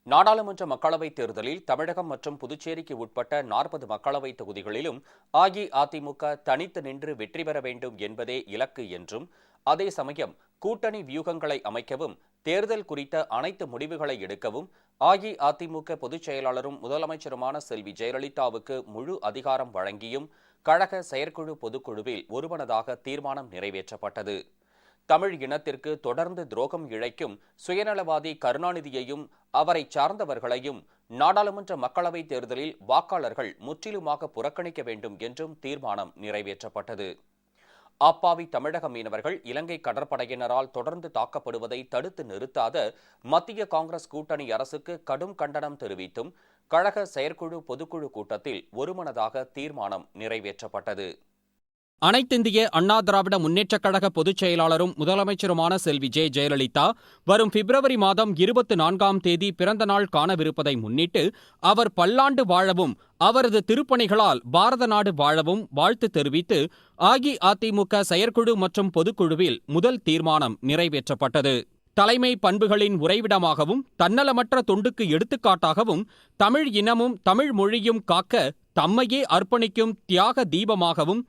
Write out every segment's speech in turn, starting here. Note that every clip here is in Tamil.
நாடாளுமன்ற மக்களவைத் தேர்தலில் தமிழகம் மற்றும் புதுச்சேரிக்கு உட்பட்ட 40 மக்களவைத் தொகுதிகளிலும் அஇஅதிமுக தனித்து நின்று வெற்றி பெற வேண்டும் என்பதே இலக்கு என்றும், அதே சமயம் கூட்டணி வியூகங்களை அமைக்கவும், தேர்தல் குறித்த அனைத்து முடிவுகளை எடுக்கவும் அஇஅதிமுக பொதுச் செயலாளரும் முதலமைச்சருமான செல்வி ஜெயலலிதாவுக்கு முழு அதிகாரம் வழங்கியும் கழக செயற்குழு பொதுக்குழுவில் ஒருமனதாக தீர்மானம் நிறைவேற்றப்பட்டது. தமிழ் இனத்திற்கு தொடர்ந்து துரோகம் இழைக்கும் சுயநலவாதி கருணாநிதியையும் அவரை சார்ந்தவர்களையும் நாடாளுமன்ற மக்களவைத் தேர்தலில் வாக்காளர்கள் முற்றிலுமாக புறக்கணிக்க வேண்டும் என்றும் தீர்மானம் நிறைவேற்றப்பட்டது. அப்பாவி தமிழக மீனவர்கள் இலங்கை கடற்படையினரால் தொடர்ந்து தாக்கப்படுவதை தடுத்து நிறுத்தாத மத்திய காங்கிரஸ் கூட்டணி அரசுக்கு கடும் கண்டனம் தெரிவித்தும் கழக செயற்குழு பொதுக்குழு கூட்டத்தில் ஒருமனதாக தீர்மானம் நிறைவேற்றப்பட்டது. அனைத்திந்திய அண்ணா திராவிட முன்னேற்றக் கழக பொதுச் செயலாளரும் முதலமைச்சருமான செல்வி ஜெயலலிதா வரும் பிப்ரவரி மாதம் 24ஆம் தேதி பிறந்த நாள் காணவிருப்பதை முன்னிட்டு அவர் பல்லாண்டு வாழவும் அவரது திருப்பணிகளால் பாரத நாடு வாழவும் வாழ்த்து தெரிவித்து அஇஅதிமுக செயற்குழு மற்றும் பொதுக்குழுவில் முதல் தீர்மானம் நிறைவேற்றப்பட்டது. தலைமை பண்புகளின் உறைவிடமாகவும் தன்னலமற்ற தொண்டுக்கு எடுத்துக்காட்டாகவும் தமிழ் இனமும் தமிழ் மொழியும் காக்க தம்மையே அர்ப்பணிக்கும் தியாக தீபமாகவும்,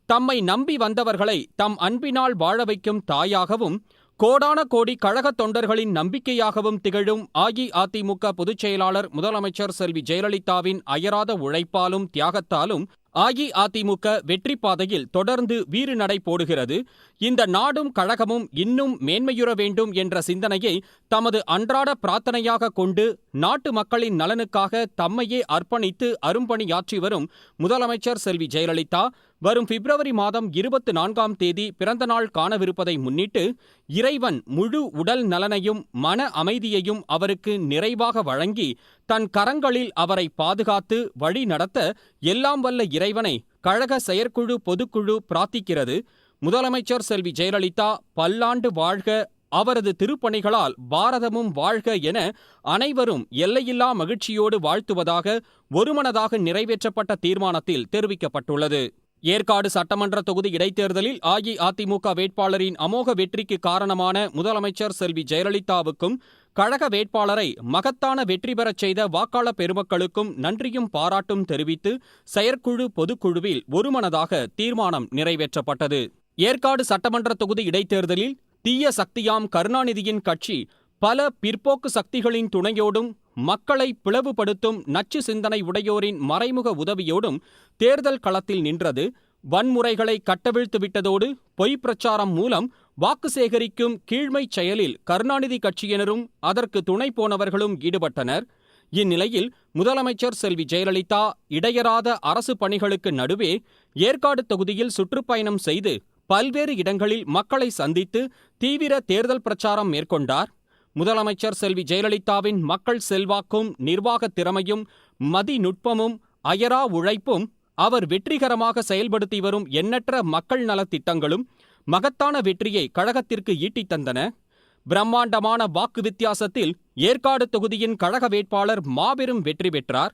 தம்மை நம்பி வந்தவர்களை தம் அன்பினால் வாழ வைக்கும் தாயாகவும், கோடான கோடி கழகத் தொண்டர்களின் நம்பிக்கையாகவும் திகழும் அஇஅதிமுக பொதுச் செயலாளர் முதலமைச்சர் செல்வி ஜெயலலிதாவின் அயராத உழைப்பாலும் தியாகத்தாலும் அஇஅதிமுக வெற்றி பாதையில் தொடர்ந்து வீறு நடை போடுகிறது. இந்த நாடும் கழகமும் இன்னும் மேன்மையுற வேண்டும் என்ற சிந்தனையை தமது அன்றாட பிரார்த்தனையாக கொண்டு நாட்டு மக்களின் நலனுக்காக தம்மையே அர்ப்பணித்து அரும்பணியாற்றி வரும் முதலமைச்சர் செல்வி ஜெயலலிதா வரும் பிப்ரவரி மாதம் 24ஆம் தேதி பிறந்த நாள் காணவிருப்பதை முன்னிட்டு இறைவன் முழு உடல் நலனையும் மன அமைதியையும் அவருக்கு நிறைவாக வழங்கி தன் கரங்களில் அவரை பாதுகாத்து வழி நடத்த எல்லாம் வல்ல இறைவனை கழக செயற்குழு பொதுக்குழு பிரார்த்திக்கிறது. முதலமைச்சர் செல்வி ஜெயலலிதா பல்லாண்டு வாழ்க, அவரது திருப்பணிகளால் பாரதமும் வாழ்க என அனைவரும் எல்லையில்லா மகிழ்ச்சியோடு வாழ்த்துவதாக ஒருமனதாக நிறைவேற்றப்பட்ட தீர்மானத்தில் தெரிவிக்கப்பட்டுள்ளது. ஏற்காடு சட்டமன்ற தொகுதி இடைத்தேர்தலில் அஇஅதிமுக வேட்பாளரின் அமோக வெற்றிக்கு காரணமான முதலமைச்சர் செல்வி ஜெயலலிதாவுக்கும் கழக வேட்பாளரை மகத்தான வெற்றி பெறச் செய்த வாக்காளர் பெருமக்களுக்கும் நன்றியும் பாராட்டும் தெரிவித்து செயற்குழு பொதுக்குழுவில் ஒருமனதாக தீர்மானம் நிறைவேற்றப்பட்டது. ஏற்காடு சட்டமன்ற தொகுதி இடைத்தேர்தலில் தீய சக்தியாம் கருணாநிதியின் கட்சி பல பிற்போக்கு சக்திகளின் துணையோடும் மக்களை பிளவுபடுத்தும் நச்சு சிந்தனை உடையோரின் மறைமுக உதவியோடும் தேர்தல் களத்தில் நின்றது. வன்முறைகளை கட்டவிழ்த்துவிட்டதோடு பொய் பிரச்சாரம் மூலம் வாக்கு சேகரிக்கும் கீழ்மைச் செயலில் கருணாநிதி கட்சியினரும் அதற்கு துணை போனவர்களும் ஈடுபட்டனர். இந்நிலையில் முதலமைச்சர் செல்வி ஜெயலலிதா இடையறாத அரசு பணிகளுக்கு நடுவே ஏற்காடு தொகுதியில் சுற்றுப்பயணம் செய்து பல்வேறு இடங்களில் மக்களை சந்தித்து தீவிர தேர்தல் பிரச்சாரம் மேற்கொண்டார். முதலமைச்சர் செல்வி ஜெயலலிதாவின் மக்கள் செல்வாக்கும் நிர்வாகத் திறமையும் மதிநுட்பமும் அயரா உழைப்பும் அவர் வெற்றிகரமாக செயல்படுத்தி வரும் எண்ணற்ற மக்கள் நலத் திட்டங்களும் மகத்தான வெற்றியை கழகத்திற்கு ஈட்டித் தந்தன. பிரம்மாண்டமான வாக்கு வித்தியாசத்தில் ஏற்காடு தொகுதியின் கழக வேட்பாளர் மாபெரும் வெற்றி பெற்றார்.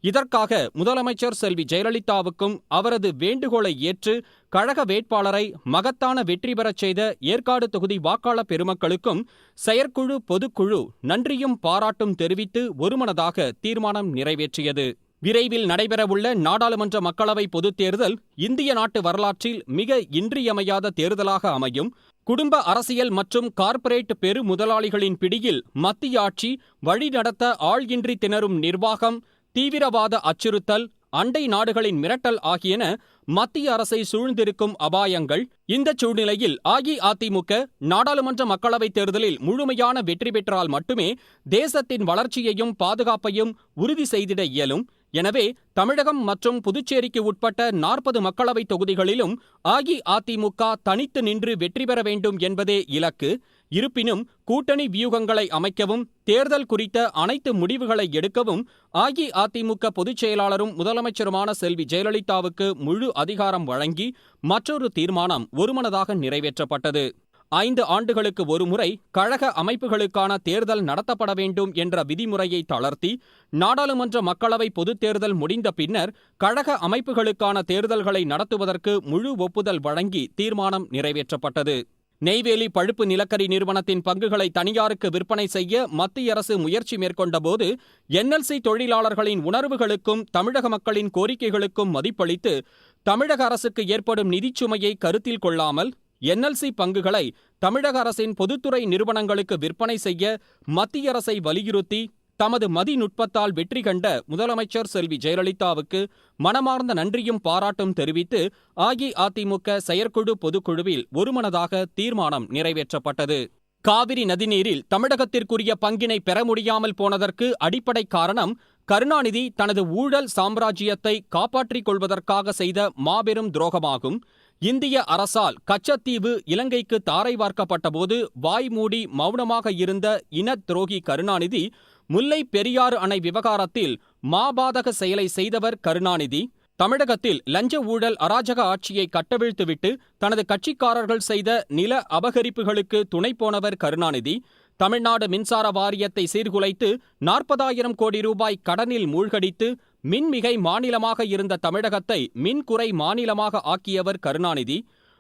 இதற்காக முதலமைச்சர் செல்வி ஜெயலலிதாவுக்கும் அவரது வேண்டுகோளை ஏற்று கழக வேட்பாளரை மகத்தான வெற்றி பெறச் செய்த ஏற்காடு தொகுதி வாக்காளர் பெருமக்களுக்கும் செயற்குழு பொதுக்குழு நன்றியும் பாராட்டும் தெரிவித்து ஒருமனதாக தீர்மானம் நிறைவேற்றியது. விரைவில் நடைபெறவுள்ள நாடாளுமன்ற மக்களவை பொதுத் தேர்தல் இந்திய நாட்டு வரலாற்றில் மிக இன்றியமையாத தேர்தலாக அமையும். குடும்ப அரசியல் மற்றும் கார்ப்பரேட் பெரு முதலாளிகளின் பிடியில் மத்திய ஆட்சி வழிநடத்த ஆள் இன்றி திணறும் நிர்வாகம், தீவிரவாத அச்சுறுத்தல், அண்டை நாடுகளின் மிரட்டல் ஆகியன மத்திய அரசை சூழ்ந்திருக்கும் அபாயங்கள். இந்த சூழ்நிலையில் அஇஅதிமுக நாடாளுமன்ற மக்களவைத் தேர்தலில் முழுமையான வெற்றி பெற்றால் மட்டுமே தேசத்தின் வளர்ச்சியையும் பாதுகாப்பையும் உறுதி செய்திட இயலும். எனவே தமிழகம் மற்றும் புதுச்சேரிக்கு உட்பட்ட 40 மக்களவைத் தொகுதிகளிலும் அஇஅதிமுக தனித்து நின்று வெற்றி பெற வேண்டும் என்பதே இலக்கு. இருப்பினும் கூட்டணி வியூகங்களை அமைக்கவும் தேர்தல் குறித்த அனைத்து முடிவுகளை எடுக்கவும் அஇஅதிமுக பொதுச் செயலாளரும் முதலமைச்சருமான செல்வி ஜெயலலிதாவுக்கு முழு அதிகாரம் வழங்கி மற்றொரு தீர்மானம் ஒருமனதாக நிறைவேற்றப்பட்டது. 5 ஆண்டுகளுக்கு ஒருமுறை கழக அமைப்புகளுக்கான தேர்தல் நடத்தப்பட வேண்டும் என்ற விதிமுறையை தளர்த்தி நாடாளுமன்ற மக்களவை பொதுத் தேர்தல் முடிந்த பின்னர் கழக அமைப்புகளுக்கான தேர்தல்களை நடத்துவதற்கு முழு ஒப்புதல் வழங்கி தீர்மானம் நிறைவேற்றப்பட்டது. நெய்வேலி பழுப்பு நிலக்கரி நிறுவனத்தின் பங்குகளை தனியாருக்கு விற்பனை செய்ய மத்திய அரசு முயற்சி மேற்கொண்டபோது என்எல்சி தொழிலாளர்களின் உணர்வுகளுக்கும் தமிழக மக்களின் கோரிக்கைகளுக்கும் மதிப்பளித்து தமிழக அரசுக்கு ஏற்படும் நிதிச்சுமையை கருத்தில் கொள்ளாமல் என்எல்சி பங்குகளை தமிழக அரசின் பொதுத்துறை நிறுவனங்களுக்கு விற்பனை செய்ய மத்திய அரசை வலியுறுத்தி தமது மதிநுட்பத்தால் வெற்றி கண்ட முதலமைச்சர் செல்வி ஜெயலலிதாவுக்கு மனமார்ந்த நன்றியும் பாராட்டும் தெரிவித்து அஇஅதிமுக செயற்குழு பொதுக்குழுவில் ஒருமனதாக தீர்மானம் நிறைவேற்றப்பட்டது. காவிரி நதிநீரில் தமிழகத்திற்குரிய பங்கினை பெற முடியாமல் போனதற்கு அடிப்படை காரணம் கருணாநிதி தனது ஊழல் சாம்ராஜ்யத்தை காப்பாற்றிக் கொள்வதற்காக செய்த மாபெரும் துரோகமாகும். இந்திய அரசால் கச்சத்தீவு இலங்கைக்கு தாரை வார்க்கப்பட்டபோது வாய்மூடி மௌனமாக இருந்த இன துரோகி கருணாநிதி முல்லை பெரியாறு அணை விவகாரத்தில் மாபாதக செயலை செய்தவர் கருணாநிதி. தமிழகத்தில் லஞ்ச ஊழல் அராஜக ஆட்சியை கட்டவிழ்த்துவிட்டு தனது கட்சிக்காரர்கள் செய்த நில அபகரிப்புகளுக்கு துணை போனவர் கருணாநிதி. தமிழ்நாடு மின்சார வாரியத்தை சீர்குலைத்து 40,000 கோடி ரூபாய் கடனில் மூழ்கடித்து மின்மிகை மாநிலமாக இருந்த தமிழகத்தை மின்குறை மாநிலமாக ஆக்கியவர் கருணாநிதி.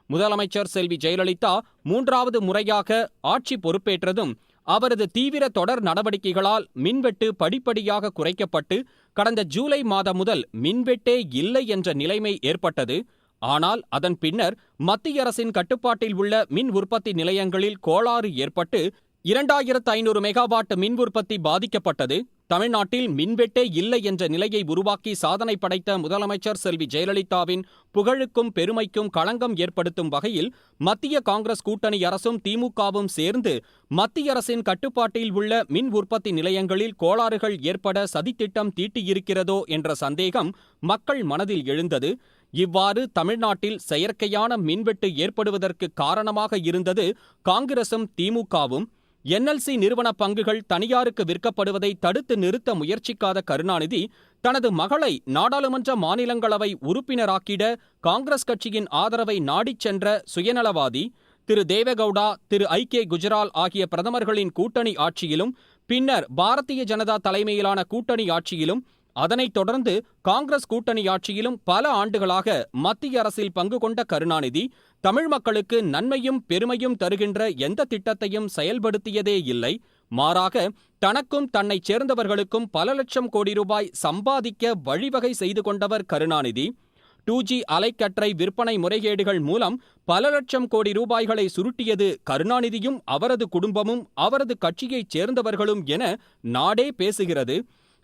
முதலமைச்சர் செல்வி ஜெயலலிதா 3வது முறையாக ஆட்சி பொறுப்பேற்றதும் அவரது தீவிர தொடர் நடவடிக்கைகளால் மின்வெட்டு படிப்படியாக குறைக்கப்பட்டு கடந்த ஜூலை மாதம் முதல் மின்வெட்டே இல்லை என்ற நிலைமை ஏற்பட்டது. ஆனால் அதன் பின்னர் மத்திய அரசின் கட்டுப்பாட்டில் உள்ள மின் உற்பத்தி நிலையங்களில் கோளாறு ஏற்பட்டு 2500 மெகாவாட் மின் உற்பத்தி பாதிக்கப்பட்டது. தமிழ்நாட்டில் மின்வெட்டே இல்லை என்ற நிலையை உருவாக்கி சாதனை படைத்த முதலமைச்சர் செல்வி ஜெயலலிதாவின் புகழுக்கும் பெருமைக்கும் களங்கம் ஏற்படுத்தும் வகையில் மத்திய காங்கிரஸ் கூட்டணி அரசும் திமுகவும் சேர்ந்து மத்திய அரசின் கட்டுப்பாட்டில் உள்ள மின் உற்பத்தி நிலையங்களில் கோளாறுகள் ஏற்பட சதித்திட்டம் தீட்டியிருக்கிறதோ என்ற சந்தேகம் மக்கள் மனதில் எழுந்தது. இவ்வாறு தமிழ்நாட்டில் செயற்கையான மின்வெட்டு ஏற்படுவதற்கு காரணமாக இருந்தது காங்கிரசும் திமுகவும். என்எல்சி நிறுவன பங்குகள் தனியாருக்கு விற்கப்படுவதை தடுத்து நிறுத்த முயற்சிக்காத கருணாநிதி தனது மகளை நாடாளுமன்ற மாநிலங்களவை உறுப்பினராக்கிட காங்கிரஸ் கட்சியின் ஆதரவை நாடிச் சென்ற சுயநலவாதி. திரு தேவகவுடா, திரு ஐ.கே. குஜரால் ஆகிய பிரதமர்களின் கூட்டணி ஆட்சியிலும் பின்னர் பாரதிய ஜனதா தலைமையிலான கூட்டணி ஆட்சியிலும் அதனைத் தொடர்ந்து காங்கிரஸ் கூட்டணி ஆட்சியிலும் பல ஆண்டுகளாக மத்திய அரசில் பங்கு கொண்ட கருணாநிதி தமிழ் மக்களுக்கு நன்மையும் பெருமையும் தருகின்ற எந்த திட்டத்தையும் செயல்படுத்தியதே இல்லை. மாறாக தனக்கும் தன்னைச் சேர்ந்தவர்களுக்கும் பல லட்சம் கோடி ரூபாய் சம்பாதிக்க வழிவகை செய்து கொண்டவர் கருணாநிதி. 2G அலைக்கற்றை விற்பனை முறைகேடுகள் மூலம் பல லட்சம் கோடி ரூபாய்களை சுருட்டியது கருணாநிதியும் அவரது குடும்பமும் அவரது கட்சியைச் சேர்ந்தவர்களும் என நாடே பேசுகிறது.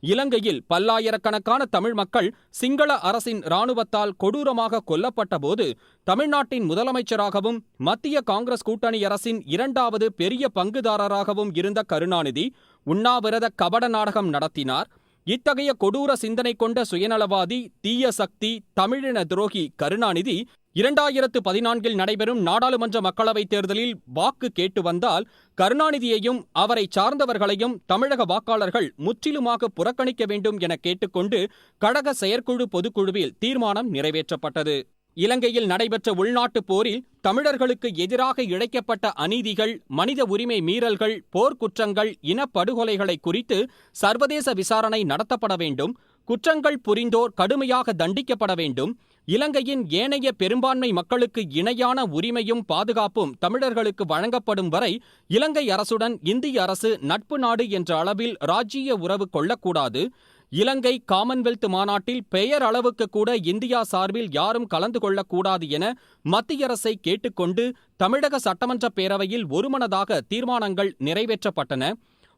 இலங்கையில் பல்லாயிரக்கணக்கான தமிழ் மக்கள் சிங்கள அரசின் இராணுவத்தால் கொடூரமாக கொல்லப்பட்டபோது தமிழ்நாட்டின் முதலமைச்சராகவும் மத்திய காங்கிரஸ் கூட்டணி அரசின் 2வது பெரிய பங்குதாரராகவும் இருந்த கருணாநிதி உண்ணாவிரத கபட நாடகம் நடத்தினார். இத்தகைய கொடூர சிந்தனை கொண்ட சுயநலவாதி, தீய சக்தி, தமிழின துரோகி கருணாநிதி 2014 நடைபெறும் நாடாளுமன்ற மக்களவைத் தேர்தலில் வாக்கு கேட்டு வந்தால் கருணாநிதியையும் அவரை சார்ந்தவர்களையும் தமிழக வாக்காளர்கள் முற்றிலுமாக புறக்கணிக்க வேண்டும் என கேட்டுக்கொண்டு கழக செயற்குழு பொதுக்குழுவில் தீர்மானம் நிறைவேற்றப்பட்டது. இலங்கையில் நடைபெற்ற உள்நாட்டுப் போரில் தமிழர்களுக்கு எதிராக இழைக்கப்பட்ட அநீதிகள், மனித உரிமை மீறல்கள், போர்க்குற்றங்கள், இனப்படுகொலைகளை குறித்து சர்வதேச விசாரணை நடத்தப்பட வேண்டும். குற்றங்கள் புரிந்தோர் கடுமையாக தண்டிக்கப்பட வேண்டும். இலங்கையின் ஏனைய பெரும்பான்மை மக்களுக்கு இணையான உரிமையும் பாதுகாப்பும் தமிழர்களுக்கு வழங்கப்படும் வரை இலங்கை அரசுடன் இந்திய அரசு நட்பு நாடு என்ற அளவில் ராஜ்ஜிய உறவு கொள்ளக்கூடாது. இலங்கை காமன்வெல்த் மாநாட்டில் பெயர் அளவுக்கு கூட இந்தியா சார்பில் யாரும் கலந்து கொள்ளக்கூடாது என மத்திய அரசை கேட்டுக்கொண்டு தமிழக சட்டமன்ற பேரவையில் ஒருமனதாக தீர்மானங்கள் நிறைவேற்றப்பட்டன.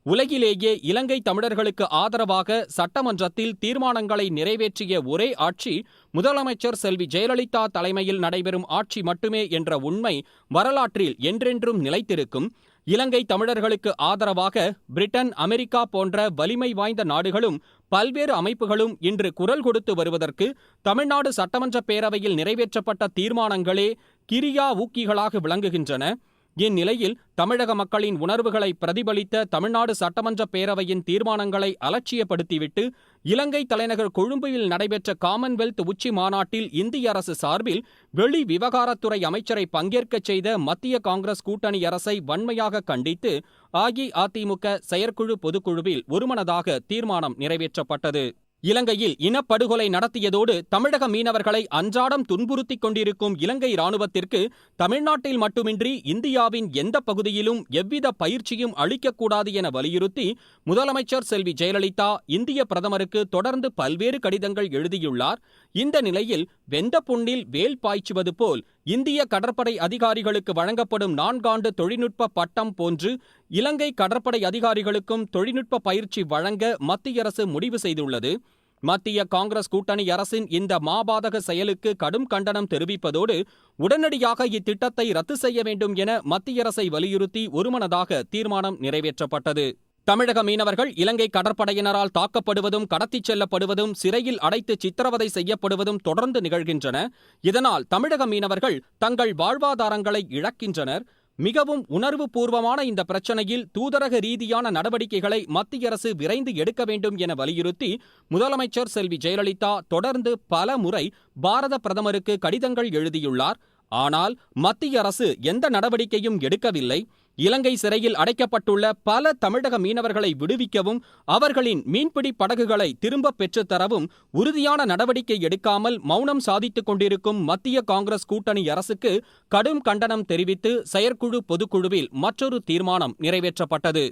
உலகிலேயே இலங்கை தமிழர்களுக்கு ஆதரவாக சட்டமன்றத்தில் தீர்மானங்களை நிறைவேற்றிய ஒரே ஆட்சி முதலமைச்சர் செல்வி ஜெயலலிதா தலைமையில் நடைபெறும் ஆட்சி மட்டுமே என்ற உண்மை வரலாற்றில் என்றென்றும் நிலைத்திருக்கும். இலங்கை தமிழர்களுக்கு ஆதரவாக பிரிட்டன், அமெரிக்கா போன்ற வலிமை வாய்ந்த நாடுகளும் பல்வேறு அமைப்புகளும் இன்று குரல் கொடுத்து வருவதற்கு தமிழ்நாடு சட்டமன்ற பேரவையில் நிறைவேற்றப்பட்ட தீர்மானங்களே கிரியா ஊக்கிகளாக விளங்குகின்றன. இந்நிலையில் தமிழக மக்களின் உணர்வுகளை பிரதிபலித்த தமிழ்நாடு சட்டமன்ற பேரவையின் தீர்மானங்களை அலட்சியப்படுத்திவிட்டு இலங்கை தலைநகர் கொழும்பில் நடைபெற்ற காமன்வெல்த் உச்சி மாநாட்டில் இந்திய அரசு சார்பில் வெளி விவகாரத்துறை அமைச்சரை பங்கேற்கச் செய்த மத்திய காங்கிரஸ் கூட்டணி அரசை வன்மையாக கண்டித்து அஇஅதிமுக செயற்குழு பொதுக்குழுவில் ஒருமனதாக தீர்மானம் நிறைவேற்றப்பட்டது. இலங்கையில் இனப்படுகொலை நடத்தியதோடு தமிழக மீனவர்களை அன்றாடம் துன்புறுத்திக் கொண்டிருக்கும் இலங்கை ராணுவத்திற்கு தமிழ்நாட்டில் மட்டுமின்றி இந்தியாவின் எந்த பகுதியிலும் எவ்வித பயிற்சியும் அளிக்கக்கூடாது என வலியுறுத்தி முதலமைச்சர் செல்வி ஜெயலலிதா இந்திய பிரதமருக்கு தொடர்ந்து பல்வேறு கடிதங்கள் எழுதியுள்ளார். இந்த நிலையில் வெந்த புண்ணில் வேல் பாய்ச்சுவது போல் இந்திய கடற்படை அதிகாரிகளுக்கு வழங்கப்படும் 4 ஆண்டு தொழில்நுட்ப பட்டம் போன்று இலங்கை கடற்படை அதிகாரிகளுக்கும் தொழில்நுட்ப பயிற்சி வழங்க மத்திய அரசு முடிவு செய்துள்ளது. மத்திய காங்கிரஸ் கூட்டணி அரசின் இந்த மாபாதக செயலுக்கு கடும் கண்டனம் தெரிவிப்பதோடு உடனடியாக இத்திட்டத்தை ரத்து செய்ய வேண்டும் என மத்திய அரசை வலியுறுத்தி ஒருமனதாக தீர்மானம் நிறைவேற்றப்பட்டது. தமிழக மீனவர்கள் இலங்கை கடற்படையினரால் தாக்கப்படுவதும் கடத்திச் செல்லப்படுவதும் சிறையில் அடைத்து சித்திரவதை செய்யப்படுவதும் தொடர்ந்து நிகழ்கின்றன. இதனால் தமிழக மீனவர்கள் தங்கள் வாழ்வாதாரங்களை இழக்கின்றனர். மிகவும் உணர்வு பூர்வமான இந்த பிரச்சனையில் தூதரக ரீதியான நடவடிக்கைகளை மத்திய அரசு விரைந்து எடுக்க வேண்டும் என வலியுறுத்தி முதலமைச்சர் செல்வி ஜெயலலிதா தொடர்ந்து பல முறை பாரத பிரதமருக்கு கடிதங்கள் எழுதியுள்ளார். ஆனால் மத்திய அரசு எந்த நடவடிக்கையும் எடுக்கவில்லை. இலங்கை சிறையில் அடைக்கப்பட்டுள்ள பல தமிழக மீனவர்களை விடுவிக்கவும் அவர்களின் மீன்பிடி படகுகளை திரும்பப் பெற்றுத்தரவும் உறுதியான நடவடிக்கை எடுக்காமல் மௌனம் சாதித்துக் கொண்டிருக்கும் மத்திய காங்கிரஸ் கூட்டணி அரசுக்கு கடும் கண்டனம் தெரிவித்து செயற்குழு பொதுக்குழுவில் மற்றொரு தீர்மானம் நிறைவேற்றப்பட்டது.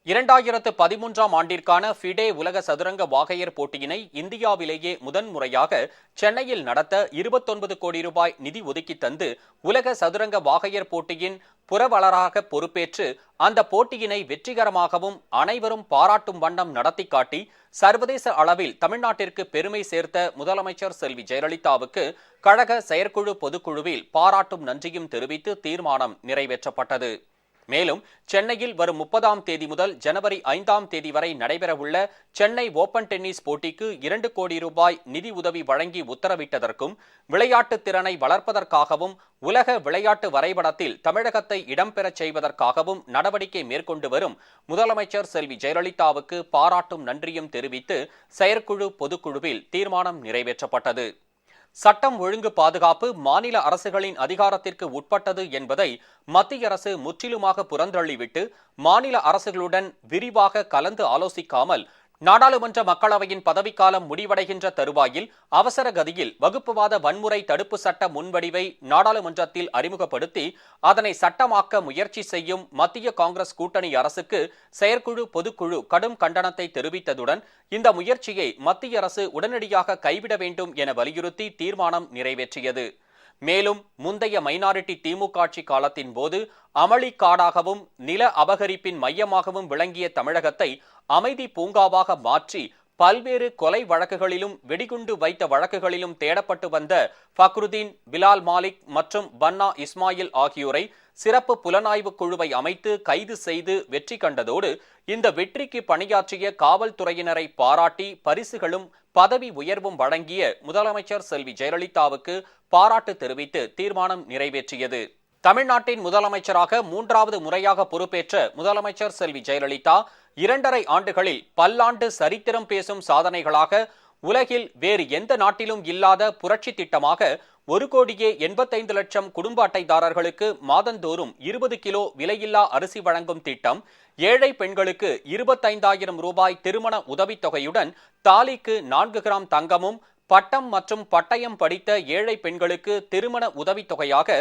2013ஆம் ஆண்டிற்கான ஃபிடே உலக சதுரங்க வாகையர் போட்டியினை இந்தியாவிலேயே முதன்முறையாக சென்னையில் நடத்த 29 கோடி ரூபாய் நிதி ஒதுக்கி தந்து உலக சதுரங்க வாகையர் போட்டியின் புரவலராக பொறுப்பேற்று அந்த போட்டியினை வெற்றிகரமாகவும் அனைவரும் பாராட்டும் வண்ணம் நடத்தி காட்டி சர்வதேச அளவில் தமிழ்நாட்டிற்கு பெருமை சேர்த்த முதலமைச்சர் செல்வி ஜெயலலிதாவுக்கு கழக செயற்குழு பொதுக்குழுவில் பாராட்டும் நன்றியும் தெரிவித்து தீர்மானம் நிறைவேற்றப்பட்டது. மேலும் சென்னையில் வரும் 30ஆம் தேதி முதல் ஜனவரி 5ஆம் தேதி வரை நடைபெறவுள்ள சென்னை ஓபன் டென்னிஸ் போட்டிக்கு 2 கோடி ரூபாய் நிதி உதவி வழங்கி உத்தரவிட்டதற்கும் விளையாட்டுத் திறனை வளர்ப்பதற்காகவும் உலக விளையாட்டு வரைபடத்தில் தமிழகத்தை இடம்பெறச் செய்வதற்காகவும் நடவடிக்கை மேற்கொண்டு வரும் முதலமைச்சர் செல்வி ஜெயலலிதாவுக்கு பாராட்டும் நன்றியும் தெரிவித்து செயற்குழு பொதுக்குழுவில் தீர்மானம் நிறைவேற்றப்பட்டது. சட்டம் ஒழுங்கு பாதுகாப்பு மாநில அரசுகளின் அதிகாரத்திற்கு உட்பட்டது என்பதை மத்திய அரசு முற்றிலுமாக புறந்தள்ளிவிட்டு மாநில அரசுகளுடன் விரிவாக கலந்து ஆலோசிக்காமல் நாடாளுமன்ற மக்களவையின் பதவிக்காலம் முடிவடைகின்ற தருவாயில் அவசர கதியில் வகுப்புவாத வன்முறை தடுப்பு சட்ட முன்வடிவை நாடாளுமன்றத்தில் அறிமுகப்படுத்தி அதனை சட்டமாக்க முயற்சி செய்யும் மத்திய காங்கிரஸ் கூட்டணி அரசுக்கு செயற்குழு பொதுக்குழு கடும் கண்டனத்தை தெரிவித்ததுடன் இந்த முயற்சியை மத்திய அரசு உடனடியாக கைவிட வேண்டும் என வலியுறுத்தி தீர்மானம் நிறைவேற்றியது. மேலும் முந்தைய மைனாரிட்டி திமுக ஆட்சி காலத்தின் போது அமளிக்காடாகவும் நில அபகரிப்பின் மையமாகவும் விளங்கிய தமிழகத்தை அமைதி பூங்காவாக மாற்றி பல்வேறு கொலை வழக்குகளிலும் வெடிகுண்டு வைத்த வழக்குகளிலும் தேடப்பட்டு வந்த ஃபக்ருதீன், பிலால் மாலிக் மற்றும் பன்னா இஸ்மாயில் ஆகியோரை சிறப்பு புலனாய்வு குழுவை அமைத்து கைது செய்து வெற்றி கண்டதோடு இந்த வெற்றிக்கு பணியாற்றிய காவல்துறையினரை பாராட்டி பரிசுகளும் பதவி உயர்வும் வழங்கிய முதலமைச்சர் செல்வி ஜெயலலிதாவுக்கு பாராட்டு தெரிவித்து தீர்மானம் நிறைவேற்றியது. தமிழ்நாட்டின் முதலமைச்சராக 3வது முறையாக பொறுப்பேற்ற முதலமைச்சர் செல்வி ஜெயலலிதா 2.5 ஆண்டுகளில் பல்லாண்டு சரித்திரம் பேசும் சாதனைகளாக உலகில் வேறு எந்த நாட்டிலும் இல்லாத புரட்சி திட்டமாக 1,85,00,000 குடும்ப அட்டைதாரர்களுக்கு மாதந்தோறும் 20 கிலோ விலையில்லா அரிசி வழங்கும் திட்டம், ஏழை பெண்களுக்கு 25,000 ரூபாய் திருமண உதவித்தொகையுடன் தாலிக்கு 4 கிராம் தங்கமும், பட்டம் மற்றும் பட்டயம் படித்த ஏழை பெண்களுக்கு திருமண உதவித்தொகையாக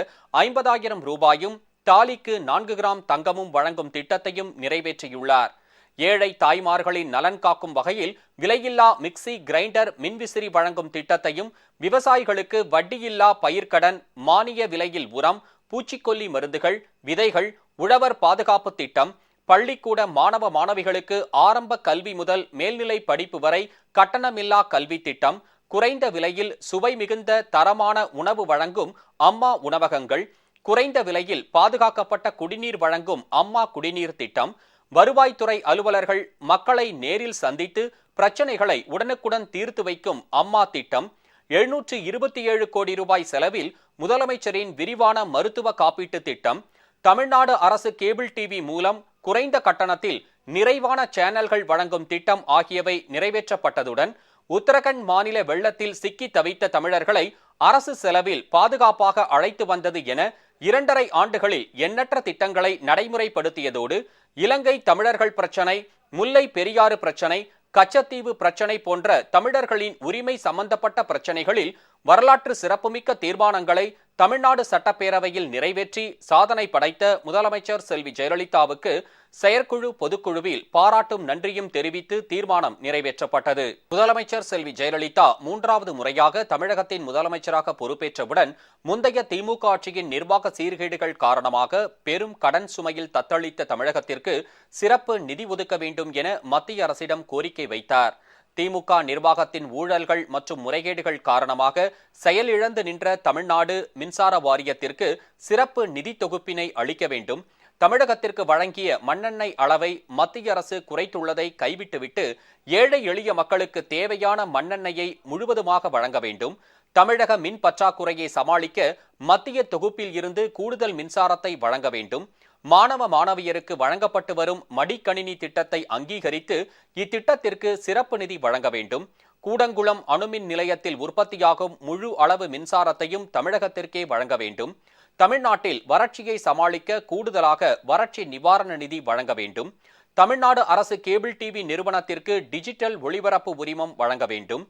50,000 ரூபாயும், தாலிக்கு 4 கிராம் தங்கமும் வழங்கும் திட்டத்தையும் நிறைவேற்றியுள்ளார். ஏழை தாய்மார்களின் நலன் காக்கும் வகையில் விலையில்லா மிக்சி, கிரைண்டர், மின்விசிறி வழங்கும் திட்டத்தையும், விவசாயிகளுக்கு வட்டியில்லா பயிர்க்கடன், மானிய விலையில் உரம், பூச்சிக்கொல்லி மருந்துகள், விதைகள், உழவர் பாதுகாப்பு திட்டம், பள்ளிக்கூட மாணவ மாணவிகளுக்கு ஆரம்ப கல்வி முதல் மேல்நிலை படிப்பு வரை கட்டணமில்லா கல்வி திட்டம், குறைந்த விலையில் சுவை மிகுந்த தரமான உணவு வழங்கும் அம்மா உணவகங்கள், குறைந்த விலையில் பாதுகாக்கப்பட்ட குடிநீர் வழங்கும் அம்மா குடிநீர் திட்டம், வருவாய்த்துறை அலுவலர்கள் மக்களை நேரில் சந்தித்து பிரச்சனைகளை உடனுக்குடன் தீர்த்து வைக்கும் அம்மா திட்டம், 727 கோடி ரூபாய் செலவில் முதலமைச்சரின் விரிவான மருத்துவ காப்பீட்டு திட்டம், தமிழ்நாடு அரசு கேபிள் டிவி மூலம் குறைந்த கட்டணத்தில் நிறைவான சேனல்கள் வழங்கும் திட்டம் ஆகியவை நிறைவேற்றப்பட்டதுடன் உத்தரகண்ட் மாநில வெள்ளத்தில் சிக்கி தவித்த தமிழர்களை அரசு செலவில் பாதுகாப்பாக அழைத்து வந்தது என 2.5 ஆண்டுகளில் எண்ணற்ற திட்டங்களை நடைமுறைப்படுத்தியதோடு இலங்கை தமிழர்கள் பிரச்சனை, முல்லை பெரியாறு பிரச்சனை, கச்சத்தீவு பிரச்சினை போன்ற தமிழர்களின் உரிமை சம்பந்தப்பட்ட பிரச்சனைகளில் வரலாற்று சிறப்புமிக்க தீர்மானங்களை தமிழ்நாடு சட்டப்பேரவையில் நிறைவேற்றி சாதனை படைத்த முதலமைச்சர் செல்வி ஜெயலலிதாவுக்கு செயற்குழு பொதுக்குழுவில் பாராட்டும் நன்றியும் தெரிவித்து தீர்மானம் நிறைவேற்றப்பட்டது. முதலமைச்சர் செல்வி ஜெயலலிதா 3வது முறையாக தமிழகத்தின் முதலமைச்சராக பொறுப்பேற்றவுடன் முந்தைய திமுக ஆட்சியின் நிர்வாக சீர்கேடுகள் காரணமாக பெரும் கடன் சுமையில் தத்தளித்த தமிழகத்திற்கு சிறப்பு நிதி ஒதுக்க வேண்டும் என மத்திய அரசிடம் கோரிக்கை வைத்தார். திமுக நிர்வாகத்தின் ஊழல்கள் மற்றும் முறைகேடுகள் காரணமாக செயலிழந்து நின்ற தமிழ்நாடு மின்சார வாரியத்திற்கு சிறப்பு நிதி தொகுப்பினை அளிக்க வேண்டும், தமிழகத்திற்கு வழங்கிய மண்ணெண்ணெய் அளவை மத்திய அரசு குறைத்துள்ளதை கைவிட்டுவிட்டு ஏழை எளிய மக்களுக்கு தேவையான மண்ணெண்ணெயை முழுவதுமாக வழங்க வேண்டும், தமிழக மின் பற்றாக்குறையை சமாளிக்க மத்திய தொகுப்பில் இருந்து கூடுதல் மின்சாரத்தை வழங்க வேண்டும், மாணவ மாணவியருக்கு வழங்கப்பட்டு வரும் மடிக்கணினி திட்டத்தை அங்கீகரித்து இத்திட்டத்திற்கு சிறப்பு நிதி வழங்க வேண்டும், கூடங்குளம் அணுமின் நிலையத்தில் உற்பத்தியாகும் முழு அளவு மின்சாரத்தையும் தமிழகத்திற்கே வழங்க வேண்டும், தமிழ்நாட்டில் வறட்சியை சமாளிக்க கூடுதலாக வறட்சி நிவாரண நிதி வழங்க வேண்டும், தமிழ்நாடு அரசு கேபிள் டிவி நிறுவனத்திற்கு டிஜிட்டல் ஒளிபரப்பு உரிமம் வழங்க வேண்டும்,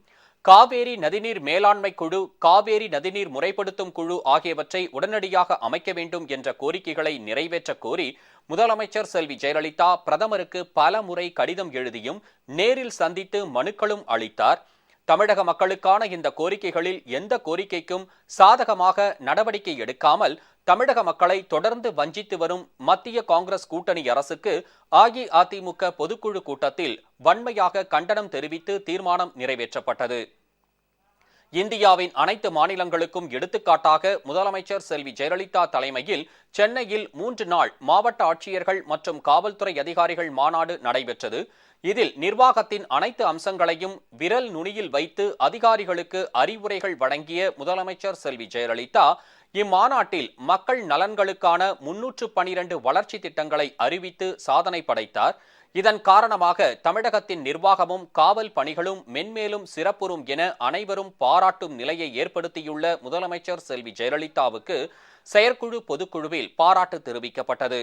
காவேரி நதிநீர் மேலாண்மை குழு, காவேரி நதிநீர் முறைப்படுத்தும் குழு ஆகியவற்றை உடனடியாக அமைக்க வேண்டும் என்ற கோரிக்கைகளை நிறைவேற்ற கோரி முதலமைச்சர் செல்வி ஜெயலலிதா பிரதமருக்கு பல முறை கடிதம் எழுதியும் நேரில் சந்தித்து மனுக்களும் அளித்தார். தமிழக மக்களுக்கான இந்த கோரிக்கைகளில் எந்த கோரிக்கைக்கும் சாதகமாக நடவடிக்கை எடுக்காமல் தமிழக மக்களை தொடர்ந்து வஞ்சித்து வரும் மத்திய காங்கிரஸ் கூட்டணி அரசுக்கு அஇஅதிமுக பொதுக்குழு கூட்டத்தில் வன்மையாக கண்டனம் தெரிவித்து தீர்மானம் நிறைவேற்றப்பட்டது. இந்தியாவின் அனைத்து மாநிலங்களுக்கும் எடுத்துக்காட்டாக முதலமைச்சர் செல்வி ஜெயலலிதா தலைமையில் சென்னையில் 3 நாள் மாவட்ட ஆட்சியர்கள் மற்றும் காவல்துறை அதிகாரிகள் மாநாடு நடைபெற்றது. இதில் நிர்வாகத்தின் அனைத்து அம்சங்களையும் விரல் நுனியில் வைத்து அதிகாரிகளுக்கு அறிவுரைகள் வழங்கிய முதலமைச்சர் செல்வி ஜெயலலிதா இம்மாநாட்டில் மக்கள் நலன்களுக்கான 312 வளர்ச்சி திட்டங்களை அறிவித்து சாதனை படைத்தார். இதன் காரணமாக தமிழகத்தின் நிர்வாகமும் காவல் பணிகளும் மென்மேலும் சிறப்புறும் என அனைவரும் பாராட்டும் நிலையை ஏற்படுத்தியுள்ள முதலமைச்சர் செல்வி ஜெயலலிதாவுக்கு செயற்குழு பொதுக்குழுவில் பாராட்டு தெரிவிக்கப்பட்டது.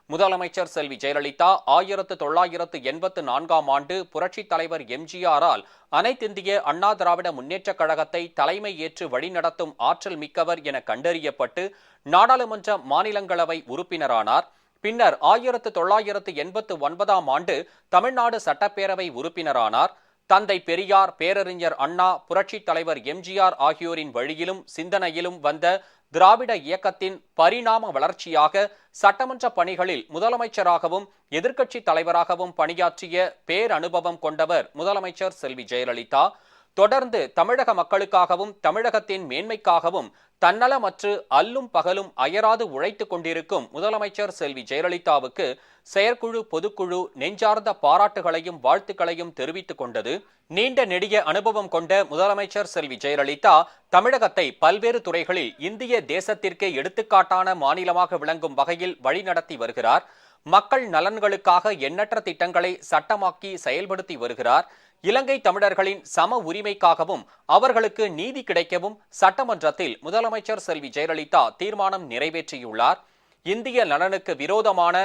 முதலமைச்சர் செல்வி ஜெயலலிதா 1984ஆம் ஆண்டு புரட்சித் தலைவர் எம்ஜிஆரால் அனைத்திந்திய அண்ணா திராவிட முன்னேற்றக் கழகத்தை தலைமை ஏற்று வழிநடத்தும் ஆற்றல் மிக்கவர் என கண்டறியப்பட்டு நாடாளுமன்ற மாநிலங்களவை உறுப்பினரானார். பின்னர் 1989ஆம் ஆண்டு தமிழ்நாடு சட்டப்பேரவை உறுப்பினரானார். தந்தை பெரியார், பேரறிஞர் அண்ணா, புரட்சித் தலைவர் எம்ஜிஆர் ஆகியோரின் வழியிலும் சிந்தனையிலும் வந்த திராவிட இயக்கத்தின் பரிணாம வளர்ச்சியாக சட்டமன்ற பணிகளில் முதலமைச்சராகவும் எதிர்க்கட்சி தலைவராகவும் பணியாற்றிய பேரனுபவம் கொண்டவர் முதலமைச்சர் செல்வி ஜெயலலிதா. தொடர்ந்து தமிழக மக்களுக்காகவும் தமிழகத்தின் மேன்மைக்காகவும் தன்னலமற்று அல்லும் பகலும் அயராது உழைத்துக் கொண்டிருக்கும் முதலமைச்சர் செல்வி ஜெயலலிதாவுக்கு செயற்குழு பொதுக்குழு நெஞ்சார்ந்த பாராட்டுகளையும் வாழ்த்துக்களையும் தெரிவித்துக் கொண்டது. நீண்ட நெடிய அனுபவம் கொண்ட முதலமைச்சர் செல்வி ஜெயலலிதா தமிழகத்தை பல்வேறு துறைகளில் இந்திய தேசத்திற்கே எடுத்துக்காட்டான மாநிலமாக விளங்கும் வகையில் வழிநடத்தி வருகிறார். மக்கள் நலன்களுக்காக எண்ணற்ற திட்டங்களை சட்டமாக்கி செயல்படுத்தி வருகிறார். இலங்கை தமிழர்களின் சம உரிமைக்காகவும் அவர்களுக்கு நீதி கிடைக்கவும் சட்டமன்றத்தில் முதலமைச்சர் செல்வி ஜெயலலிதா தீர்மானம் நிறைவேற்றியுள்ளார். இந்திய நலனுக்கு விரோதமான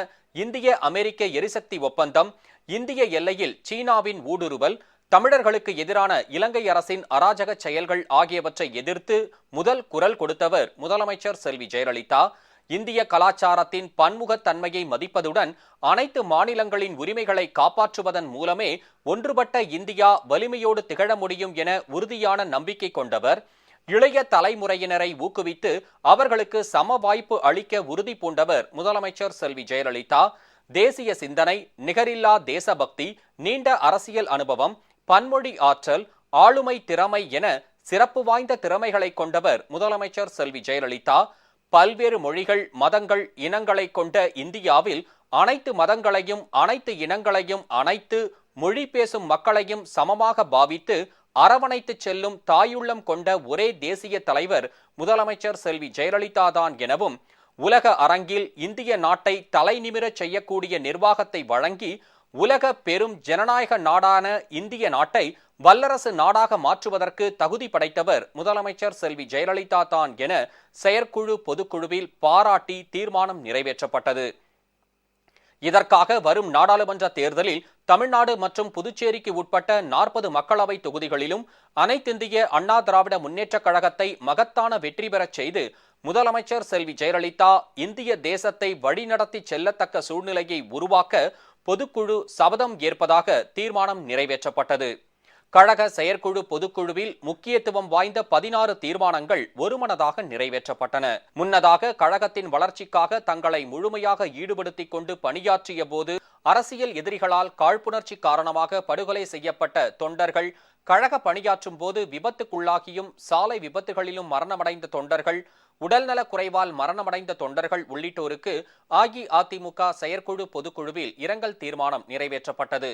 இந்திய அமெரிக்க எரிசக்தி ஒப்பந்தம், இந்திய எல்லையில் சீனாவின் ஊடுருவல், தமிழர்களுக்கு எதிரான இலங்கை அரசின் அராஜக செயல்கள் ஆகியவற்றை எதிர்த்து முதல் குரல் கொடுத்தவர் முதலமைச்சர் செல்வி ஜெயலலிதா. இந்திய கலாச்சாரத்தின் பன்முகத்தன்மையை மதிப்பதுடன் அனைத்து மாநிலங்களின் உரிமைகளை காப்பாற்றுவதன் மூலமே ஒன்றுபட்ட இந்தியா வலிமையோடு திகழ முடியும் என உறுதியான நம்பிக்கை கொண்டவர். இளைய தலைமுறையினரை ஊக்குவித்து அவர்களுக்கு சம வாய்ப்பு அளிக்க உறுதி பூண்டவர் முதலமைச்சர் செல்வி ஜெயலலிதா. தேசிய சிந்தனை, நிகரில்லா தேசபக்தி, நீண்ட அரசியல் அனுபவம், பன்மொழி ஆற்றல், ஆளுமை திறமை என சிறப்பு வாய்ந்த திறமைகளை கொண்டவர் முதலமைச்சர் செல்வி ஜெயலலிதா. பல்வேறு மொழிகள், மதங்கள், இனங்களை கொண்ட இந்தியாவில் அனைத்து மதங்களையும் அனைத்து இனங்களையும் அனைத்து மொழி பேசும் மக்களையும் சமமாக பாவித்து அரவணைத்து செல்லும் தாயுள்ளம் கொண்ட ஒரே தேசிய தலைவர் முதலமைச்சர் செல்வி ஜெயலலிதா தான் எனவும் உலக அரங்கில் இந்திய நாட்டை தலை நிமிரச் செய்யக்கூடிய நிர்வாகத்தை வழங்கி உலக பெரும் ஜனநாயக நாடான இந்திய நாட்டை வல்லரசு நாடாக மாற்றுவதற்கு தகுதி படைத்தவர் முதலமைச்சர் செல்வி ஜெயலலிதா தான் என செயற்குழு பொதுக்குழுவில் பாராட்டி தீர்மானம் நிறைவேற்றப்பட்டது. இதற்காக வரும் நாடாளுமன்ற தேர்தலில் தமிழ்நாடு மற்றும் புதுச்சேரிக்கு உட்பட்ட 40 மக்களவை தொகுதிகளிலும் அனைத்திந்திய அண்ணா திராவிட முன்னேற்றக் கழகத்தை மகத்தான வெற்றி பெறச் செய்து முதலமைச்சர் செல்வி ஜெயலலிதா இந்திய தேசத்தை வழிநடத்தி செல்லத்தக்க சூழ்நிலையை உருவாக்க பொதுக்குழு சபதம் ஏற்பதாக தீர்மானம் நிறைவேற்றப்பட்டது. கழக செயற்குழு பொதுக்குழுவில் முக்கியத்துவம் வாய்ந்த 16 தீர்மானங்கள் ஒருமனதாக நிறைவேற்றப்பட்டன. முன்னதாக கழகத்தின் வளர்ச்சிக்காக தங்களை முழுமையாக ஈடுபடுத்திக் கொண்டு பணியாற்றிய போது அரசியல் எதிரிகளால் காழ்ப்புணர்ச்சி காரணமாக படுகொலை செய்யப்பட்ட தொண்டர்கள், கழக பணியாற்றும் போது விபத்துக்குள்ளாகியும் சாலை விபத்துகளிலும் மரணமடைந்த தொண்டர்கள், உடல்நலக் குறைவால் மரணமடைந்த தொண்டர்கள் உள்ளிட்டோருக்கு அஇஅதிமுக செயற்குழு பொதுக்குழுவில் இரங்கல் தீர்மானம் நிறைவேற்றப்பட்டது.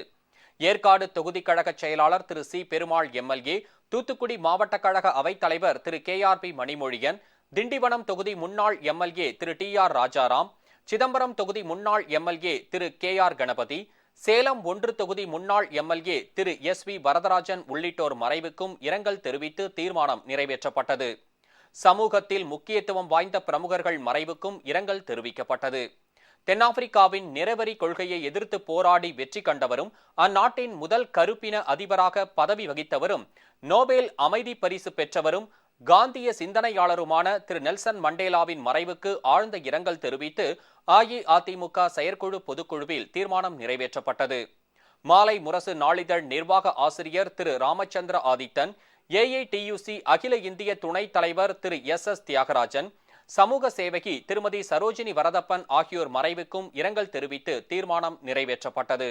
ஏற்காடு தொகுதி கழக செயலாளர் திரு சி பெருமாள் எம்எல்ஏ, தூத்துக்குடி மாவட்ட கழக அவைத்தலைவர் திரு KRP மணிமொழியன், திண்டிவனம் தொகுதி முன்னாள் எம்எல்ஏ திரு TR ராஜாராம், சிதம்பரம் தொகுதி முன்னாள் எம்எல்ஏ திரு KR கணபதி, சேலம் 1 தொகுதி முன்னாள் எம்எல்ஏ திரு SV வரதராஜன் உள்ளிட்டோர் மறைவுக்கும் இரங்கல் தெரிவித்து தீர்மானம் நிறைவேற்றப்பட்டது. சமூகத்தில் முக்கியத்துவம் வாய்ந்த பிரமுகர்கள் மறைவுக்கும் இரங்கல் தெரிவிக்கப்பட்டது. தென்னாப்பிரிக்காவின் நிறவெறி கொள்கையை எதிர்த்து போராடி வெற்றி கண்டவரும் அந்நாட்டின் முதல் கருப்பின அதிபராக பதவி வகித்தவரும் நோபேல் அமைதி பரிசு பெற்றவரும் காந்திய சிந்தனையாளருமான திரு நெல்சன் மண்டேலாவின் மறைவுக்கு ஆழ்ந்த இரங்கல் தெரிவித்து அஇஅதிமுக செயற்குழு பொதுக்குழுவில் தீர்மானம் நிறைவேற்றப்பட்டது. மாலை முரசு நாளிதழ் நிர்வாக ஆசிரியர் திரு ராமச்சந்திர ஆதித்தன், AITUC அகில இந்திய துணைத் தலைவர் திரு SS தியாகராஜன், சமூக சேவகி திருமதி சரோஜினி வரதப்பன் ஆகியோர் மறைவுக்கும் இரங்கல் தெரிவித்து தீர்மானம் நிறைவேற்றப்பட்டது.